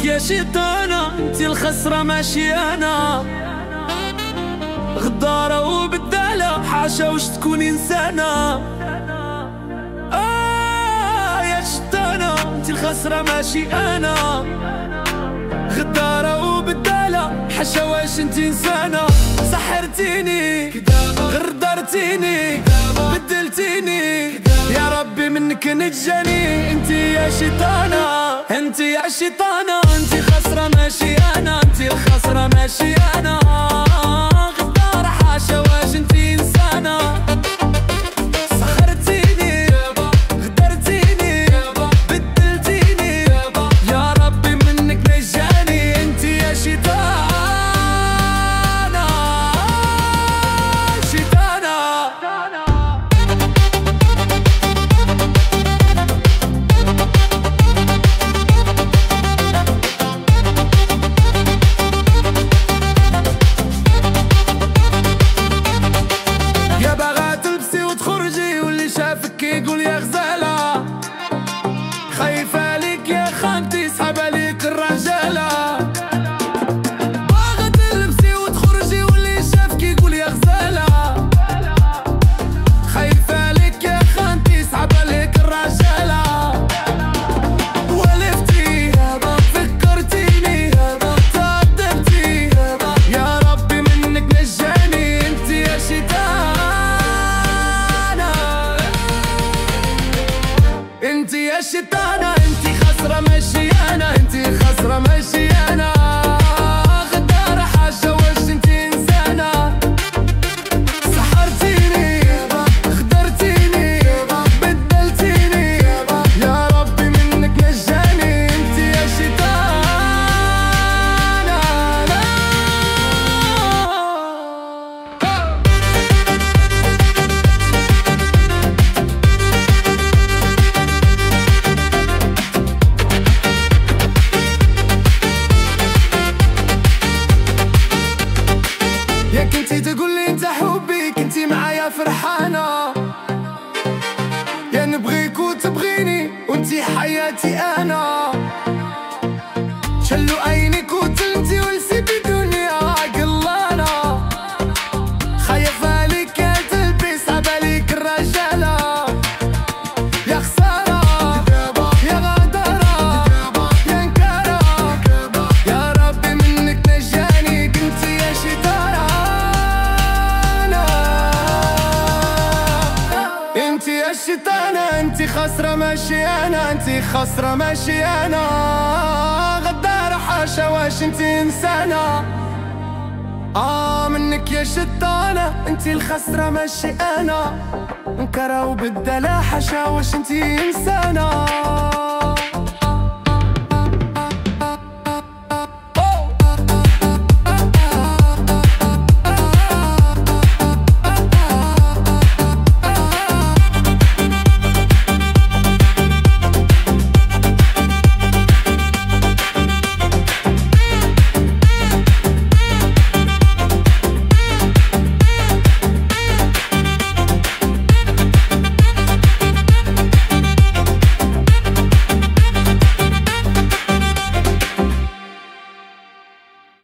يا شيطانة انتي الخسرة ماشي انا، غدارة وبدالة حاشا وش تكون انسانة. يا شيطانة انتي الخسرة ماشي انا، غدارة وبدالة حاشا واش انتي انسانة. سحرتيني غدرتيني بدلتيني، يا ربي منك نجاني. انتي يا شيطانة انتي يا شيطانة انتي خسرة ماشي انا، انتي الخسرة ماشي انا. غدارة حاشا واش انتي انسانة. سحرتيني غدرتيني بدلتيني، يا ربي منك نجاني. انتي يا شيطانة شيطانة. يقول يا غزالة خايفة عليك يا خانتي، سحب عليك الرجالة. باغا تلبسي وتخرجي واللي شافك يقول يا غزالة خايفة عليك يا خانتي، سحب عليك الرجالة. ولفتي فكرتيني تعذبتي، يا ربي منك نجاني. انتي يا شيطان انتي يا شيطانة انتي خسرة ماشي انا، انتي خسرة ماشي انا. غدارة حاشا واش انتي انسانة. سحرتيني غدرتيني بدلتيني، يا ربي منك نجاني. انتي يا شيطانة يا كنتي تقولي انت حبي، كنتي معايا فرحانة. يا نبغيك وتبغيني وانتي حياتي انا. شلو عينيك وتلمتي ولسيتي دنيا قلانة. خايف عليك يا تلبي سحب عليك الرجالة. يا خسارة يا غدارة يا نكارة، يا ربي منك نجاني. كنتي يا شيطانة انتي يا شيطانة انتي خسرة ماشي انا، انتي خسرة ماشي انا. غدارة حاشا واش انتي انسانة. منك يا شيطانة انتي الخسرة ماشي انا. نكرة وبدالة حاشا واش انتي انسانة.